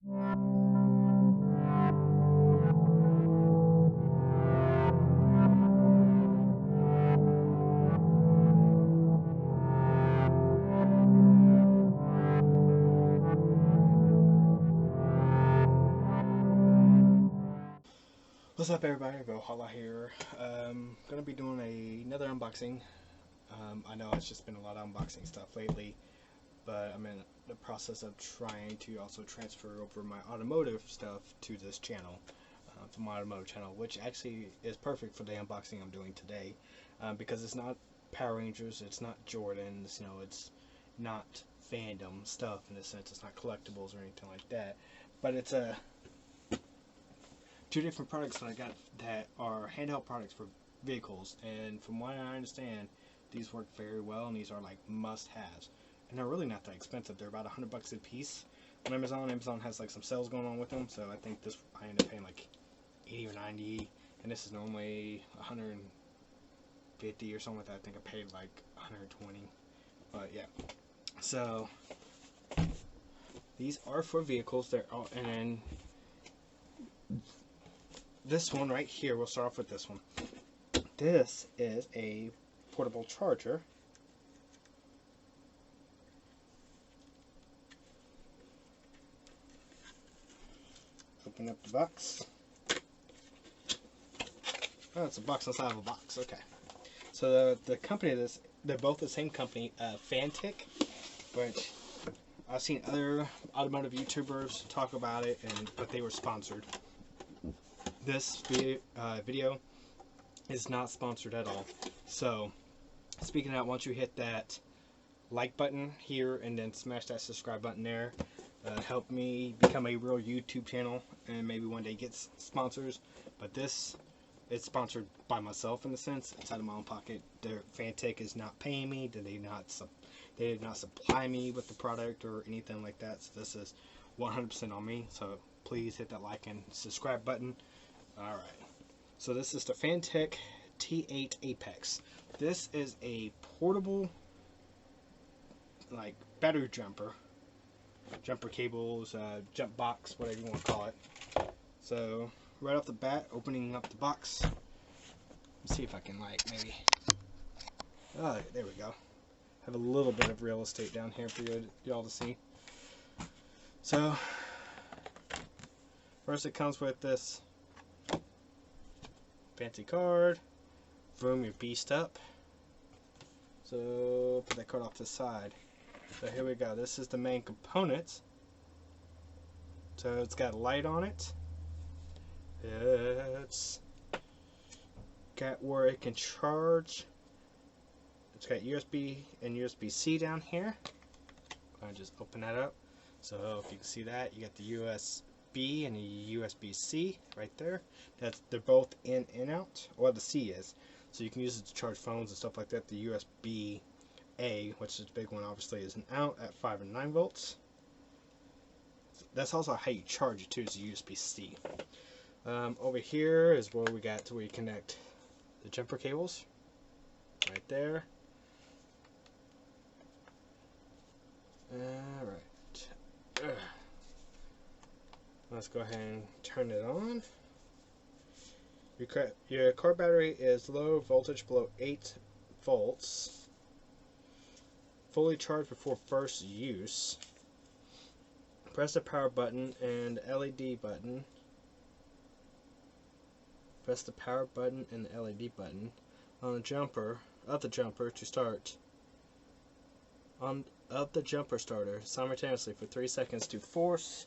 What's up everybody, Valhalla here. Gonna be doing another unboxing. I know it's just been a lot of unboxing stuff lately, but I'm in the process of trying to also transfer over my automotive stuff to this channel, to my automotive channel, which actually is perfect for the unboxing I'm doing today, because it's not Power Rangers, it's not Jordans, you know, it's not fandom stuff in a sense, it's not collectibles or anything like that, but it's a two different products that I got that are handheld products for vehicles, and from what I understand, these work very well, and these are like must-haves, and they're really not that expensive. They're about $100 a piece on Amazon. Amazon has like some sales going on with them, so I think this I ended up paying like 80 or 90, and this is normally 150 or something like that. I think I paid like 120, but yeah. So these are for vehicles. They're all, and then this one right here, we'll start off with this one. This is a portable charger. Open up the box. Oh, it's a box inside of a box. Okay. So the company of this, they're both the same company, FANTTIK, which I've seen other automotive YouTubers talk about it, but they were sponsored. This video is not sponsored at all. So, speaking of that, once you hit that like button here and then smash that subscribe button there, help me become a real YouTube channel and maybe one day get sponsors. But this is sponsored by myself in a sense. It's out of my own pocket. FANTTIK is not paying me. They did not supply me with the product or anything like that. So this is 100% on me. So please hit that like and subscribe button. Alright, so this is the FANTTIK T8 Apex. This is a portable, like, battery jumper cables, jump box, whatever you want to call it. So, right off the bat, opening up the box, let's see if I can, like, maybe, oh, there we go. Have a little bit of real estate down here for y'all to see. So, first it comes with this fancy card. Boom, you're beast up. So put that card off to the side. So here we go. This is the main component. So it's got a light on it. It's got where it can charge. It's got USB and USB-C down here. I'll just open that up. So if you can see that, you got the USB and the USB-C right there. They're both in and out. Well, the C is, so you can use it to charge phones and stuff like that. The USB-A, which is the big one, obviously, is an out at 5 and 9 volts. That's also how you charge it too, is the USB-C. Over here is where we got to where you connect the jumper cables. Right there. Alright. Let's go ahead and turn it on. Your car battery is low voltage, below 8 volts. Fully charged before first use. Press the power button and LED button. Press the power button and the LED button on the jumper to start. Of the jumper starter simultaneously for 3 seconds to force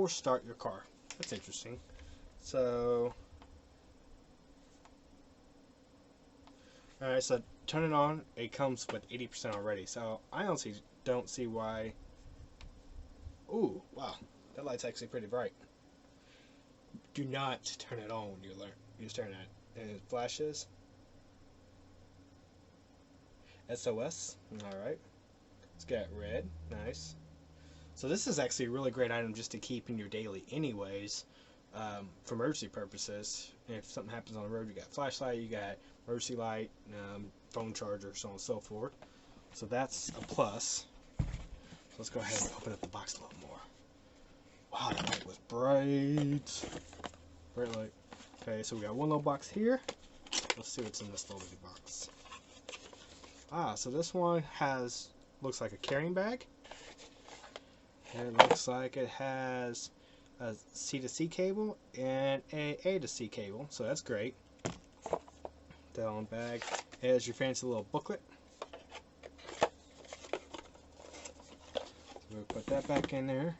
start your car. That's interesting. So, alright, so turn it on. It comes with 80% already. So I honestly don't see why. Ooh, wow, that light's actually pretty bright. Do not turn it on when you're staring at it. And it flashes. SOS. Alright. It's got red. Nice. So this is actually a really great item just to keep in your daily anyways, for emergency purposes. If something happens on the road, you got flashlight, you got emergency light, phone charger, so on and so forth. So that's a plus. let's go ahead and open up the box a little more. Wow, that light was bright. Bright light. Okay, so we got one little box here. Let's see what's in this little box. Ah, so this one looks like a carrying bag. It looks like it has a C to C cable and A to C cable, so that's great. That on bag. Here's your fancy little booklet. We'll put that back in there.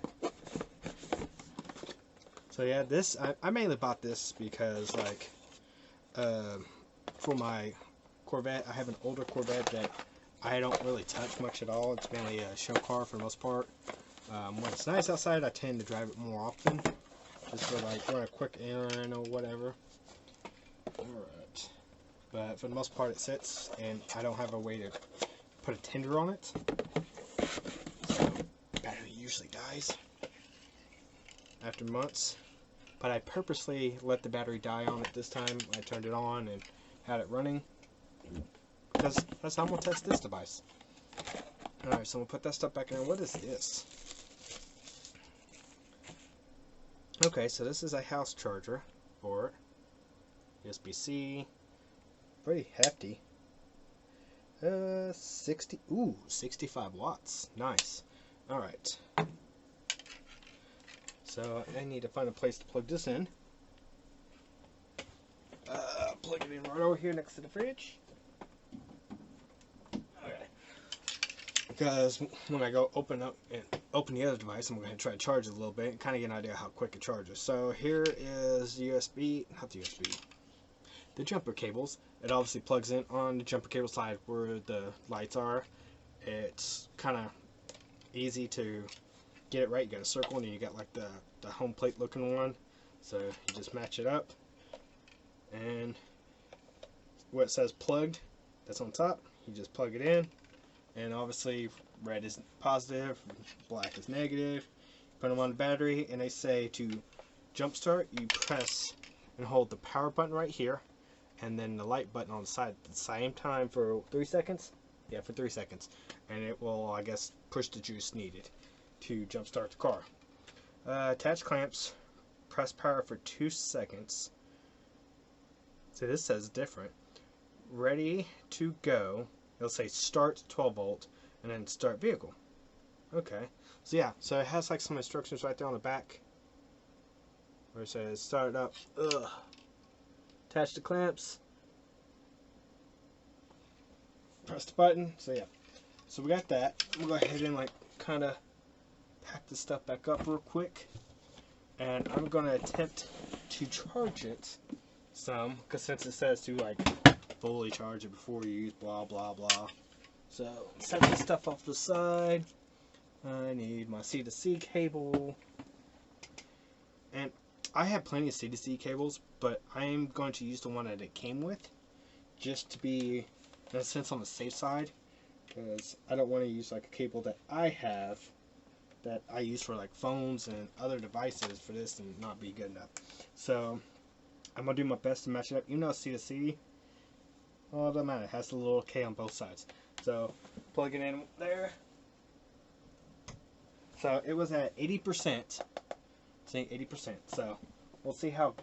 So yeah, this I mainly bought this because like for my Corvette, I have an older Corvette that I don't really touch much at all. It's mainly a show car for the most part. When it's nice outside, I tend to drive it more often, just for like run a quick errand or whatever. Alright, but for the most part it sits, and I don't have a way to put a tender on it. So battery usually dies after months, but I purposely let the battery die on it this time. I turned it on and had it running, because that's how I'm going to test this device. Alright, so we'll put that stuff back in. What is this? Okay, so this is a house charger for it. USB-C. Pretty hefty. 65 watts. Nice. Alright. So I need to find a place to plug this in. Plug it in right over here next to the fridge. Because when I go open the other device, I'm going to try to charge it a little bit and kind of get an idea how quick it charges. So here is the jumper cables. It obviously plugs in on the jumper cable side where the lights are. It's kind of easy to get it right. You got a circle and you got like the home plate looking one. So you just match it up. And where it says plugged, that's on top. You just plug it in. And obviously red is positive, black is negative. Put them on the battery, and they say to jump start, you press and hold the power button right here, and then the light button on the side at the same time for 3 seconds. Yeah, for 3 seconds. And it will, I guess, push the juice needed to jump start the car. Attach clamps, press power for 2 seconds. So this says different. Ready to go. It'll say start 12 volt and then start vehicle. Okay. So yeah, so it has like some instructions right there on the back where it says start up. Attach the clamps. Press the button. So yeah. So we got that. We'll go ahead and like kind of pack this stuff back up real quick. And I'm going to attempt to charge it some, because since it says to like fully charge it before you use blah blah blah. So set this stuff off the side. I need my C to C cable, and I have plenty of C to C cables, but I am going to use the one that it came with, just to be in a sense on the safe side, because I don't want to use like a cable that I have that I use for like phones and other devices for this and not be good enough. So I'm gonna do my best to match it up. You know, C to C. Oh, it doesn't matter. It has the little K on both sides. So, plug it in there. So, it was at 80%. Saying 80%. So, we'll see how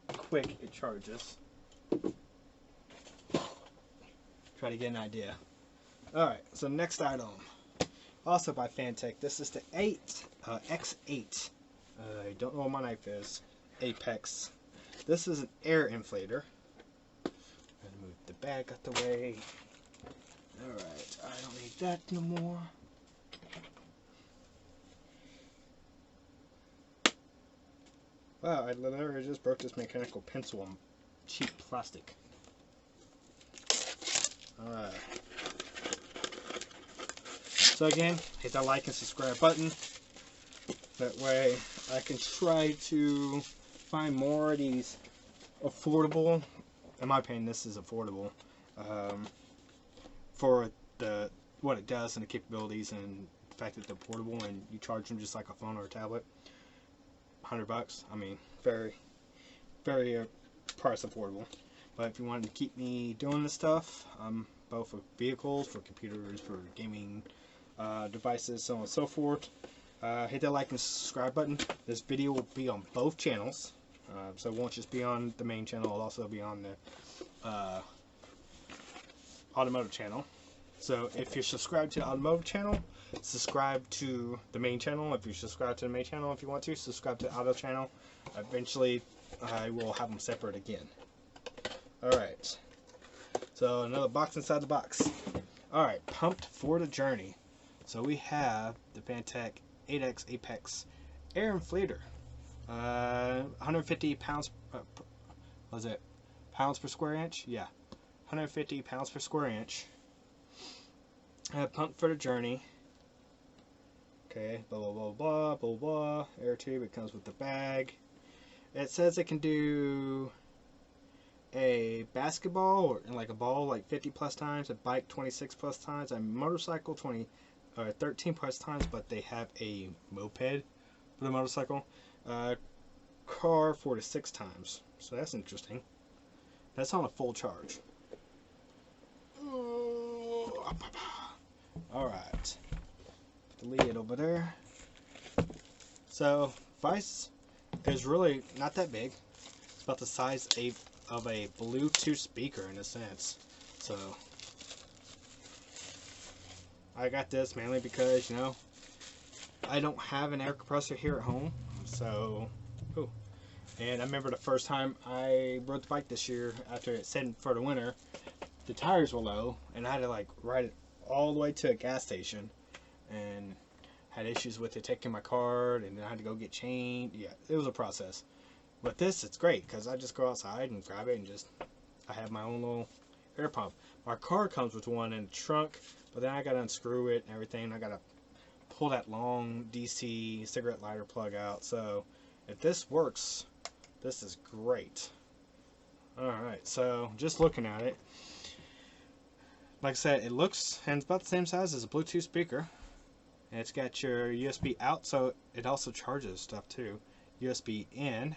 quick it charges. Try to get an idea. Alright, so next item. Also by FANTTIK. This is the X8. I don't know what my knife is. Apex. This is an air inflator. Move the bag out the way. Alright, I don't need that no more. Wow, I literally just broke this mechanical pencil on cheap plastic. Alright. So again, hit that like and subscribe button. That way I can try to find more of these affordable, in my opinion this is affordable, for what it does and the capabilities and the fact that they're portable and you charge them just like a phone or a tablet. $100, I mean, very, very price affordable. But if you wanted to keep me doing this stuff, both for vehicles, for computers, for gaming, devices, so on and so forth. Hit that like and subscribe button. This video will be on both channels, so it won't just be on the main channel, it'll also be on the automotive channel. So if you're subscribed to the automotive channel, subscribe to the main channel. If you subscribe to the main channel, if you want to, subscribe to the auto channel. Eventually, I will have them separate again. Alright. So another box inside the box. Alright, pumped for the journey. So we have the FANTTIK 8X Apex Air Inflator. 150 pounds, was it pounds per square inch? Yeah, 150 pounds per square inch. Pump for the journey. Okay, blah blah blah blah blah blah. Air tube. It comes with the bag. It says it can do a basketball or like a ball like 50 plus times, a bike 26 plus times, a motorcycle 13 plus times, but they have a moped for the motorcycle. Car 4 to 6 times. So that's interesting. That's on a full charge. Alright. Put the lid over there. So, Vice is really not that big. It's about the size of a Bluetooth speaker in a sense. So, I got this mainly because, you know, I don't have an air compressor here at home. So, ooh. And I remember the first time I rode the bike this year after it set for the winter, the tires were low and I had to like ride it all the way to a gas station and had issues with it taking my card, and then I had to go get chained. Yeah, it was a process. But this, it's great because I just go outside and grab it and just, I have my own little air pump. My car comes with one in the trunk, but then I got to unscrew it and everything. I got to pull that long DC cigarette lighter plug out. So if this works, this is great. Alright, so just looking at it, like I said, it looks, and it's about the same size as a Bluetooth speaker. And it's got your USB out, so it also charges stuff too. USB in.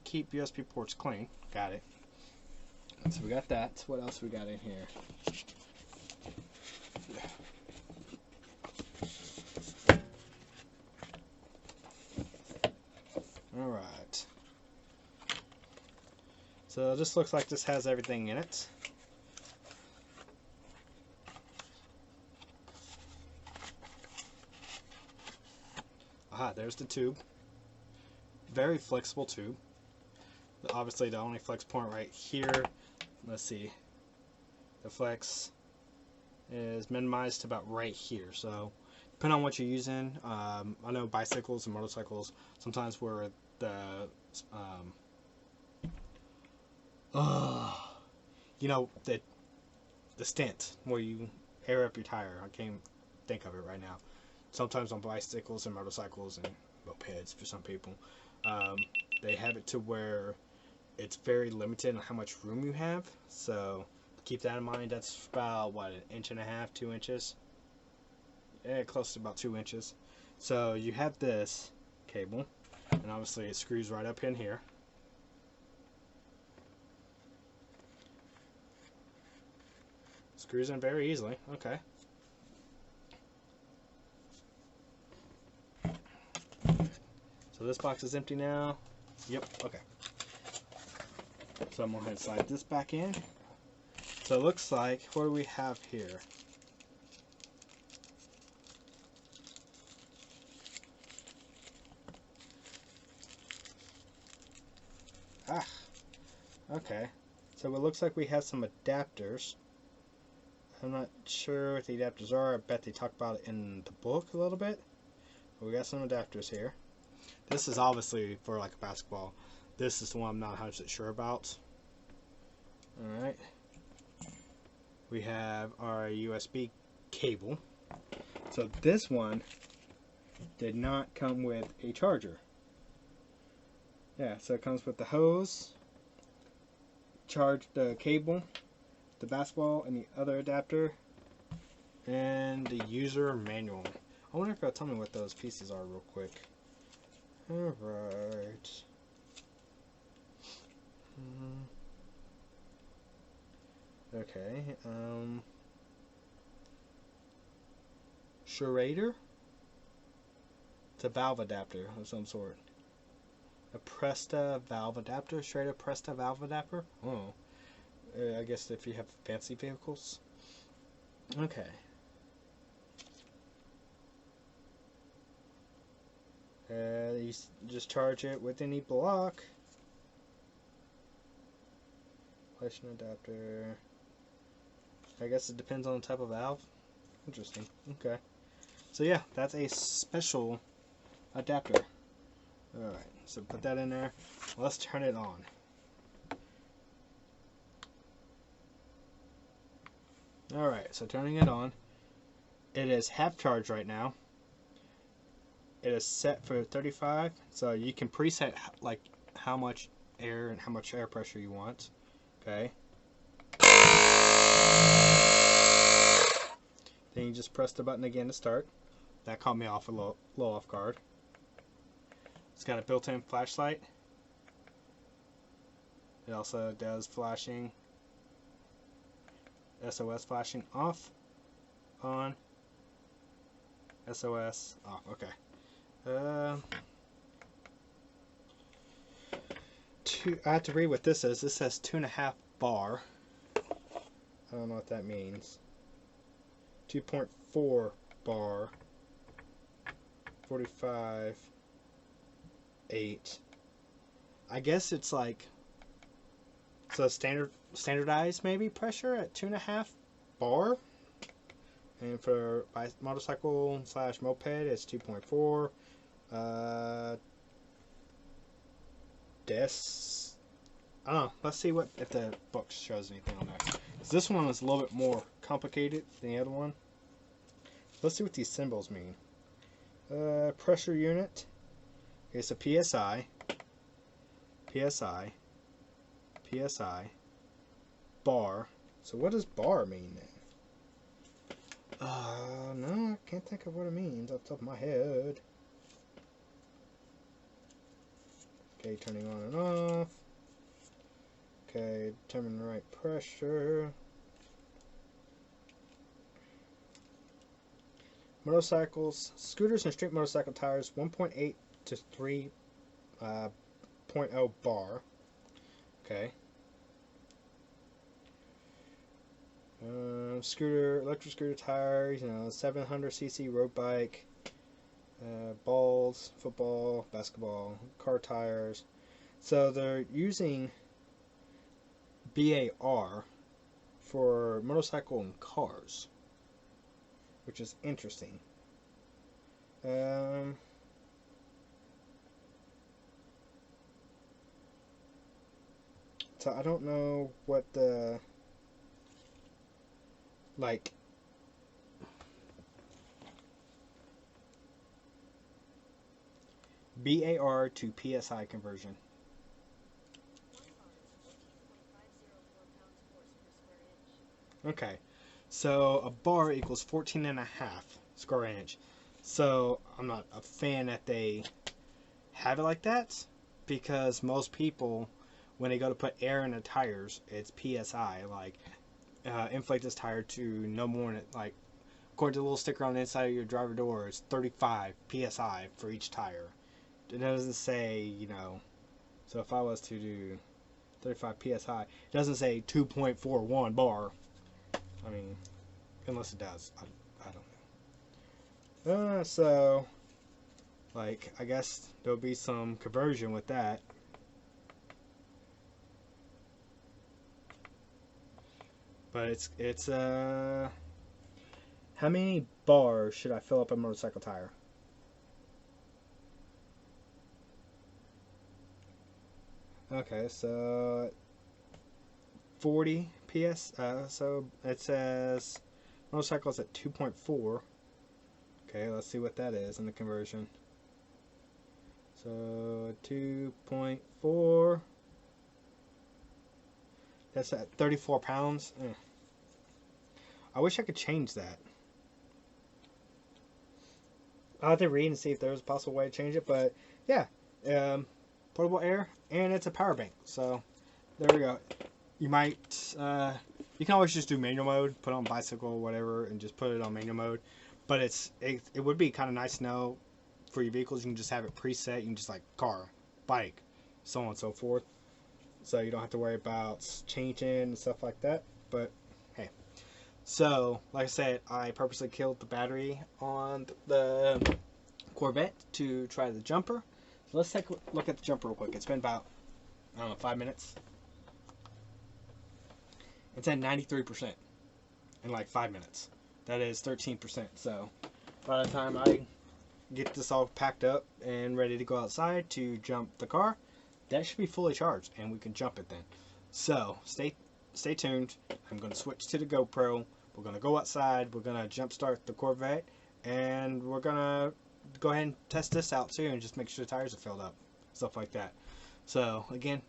Keep USB ports clean. Got it. So we got that. What else we got in here? Alright. So this looks like this has everything in it. Aha, there's the tube. Very flexible tube. Obviously the only flex point right here, let's see, the flex is minimized to about right here. So depending on what you're using, I know bicycles and motorcycles sometimes where the you know, the stint where you air up your tire, I can't think of it right now. Sometimes on bicycles and motorcycles and mopeds for some people, they have it to where it's very limited on how much room you have. So keep that in mind. That's about what, 1.5 inches, 2 inches, yeah, close to about 2 inches. So you have this cable, and obviously it screws right up in here. Screws in very easily. Okay. So this box is empty now. Yep, okay. So I'm going to go ahead and slide this back in. So it looks like, what do we have here? Ah, okay. So it looks like we have some adapters. I'm not sure what the adapters are. I bet they talk about it in the book a little bit. But we got some adapters here. This is obviously for like a basketball. This is the one I'm not 100% sure about. Alright. We have our USB cable. So this one did not come with a charger. Yeah, so it comes with the hose, charge the cable, the basketball, and the other adapter, and the user manual. I wonder if they'll tell me what those pieces are real quick. Alright. Okay, Schrader. It's a valve adapter of some sort. A Presta valve adapter. Schrader Presta valve adapter. Oh. I guess if you have fancy vehicles. Okay. You just charge it with any block. Flashing adapter. I guess it depends on the type of valve. Interesting. Okay. So yeah, that's a special adapter. Alright, so put that in there. Let's turn it on. Alright, so turning it on. It is half charged right now. It is set for 35, so you can preset like how much air and how much air pressure you want. Okay. Then you just press the button again to start. That caught me off a little off guard. It's got a built-in flashlight. It also does flashing. SOS flashing off, on, SOS off. Okay. I have to read what this is. This says 2.5 bar. I don't know what that means. 2.4 bar. 45. 8. I guess it's like so standardized maybe pressure at 2.5 bar. And for motorcycle / moped, it's 2.4. I don't know. Let's see what if the book shows anything on there. This one is a little bit more complicated than the other one. Let's see what these symbols mean. Pressure unit. Okay, so PSI, PSI, PSI, bar. So what does bar mean then? No, I can't think of what it means off the top of my head. Okay, turning on and off. Okay, determine the right pressure. Motorcycles, scooters and street motorcycle tires, 1.8 to 3.0 bar. Okay. Scooter, electric scooter tires, 700cc road bike, balls, football, basketball, car tires. So they're using BAR for motorcycle and cars, which is interesting. So I don't know what the BAR to PSI conversion. Okay, so a bar equals 14.5 square inch. So I'm not a fan that they have it like that, because most people, when they go to put air in the tires, it's PSI. Like, inflate this tire to no more than, like, according to the little sticker on the inside of your driver door, it's 35 PSI for each tire. It doesn't say, so if I was to do 35 PSI, it doesn't say 2.41 bar. I mean, unless it does. I don't know. So, like, I guess there'll be some conversion with that. But it's how many bars should I fill up a motorcycle tire? Okay, so 40 PS. So it says motorcycles at 2.4. Okay, let's see what that is in the conversion. So 2.4. That's at 34 pounds. I wish I could change that. I'll have to read and see if there's a possible way to change it. But yeah, portable air, and it's a power bank. So there we go. You might, you can always just do manual mode, put it on bicycle or whatever, and just put it on manual mode. But it would be kind of nice to know for your vehicles. You can just have it preset. You can just like car, bike, so on and so forth. So you don't have to worry about changing and stuff like that. But hey, so like I said, I purposely killed the battery on the Corvette to try the jumper. So let's take a look at the jumper real quick. It's been about, I don't know, 5 minutes. It's at 93% in like 5 minutes. That is 13%. So by the time I get this all packed up and ready to go outside to jump the car, that should be fully charged and we can jump it then. So stay tuned. I'm going to switch to the GoPro. We're going to go outside. We're going to jump start the Corvette, and we're going to go ahead and test this out too and just make sure the tires are filled up, stuff like that. So again,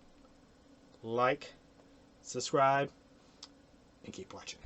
like, subscribe, and keep watching.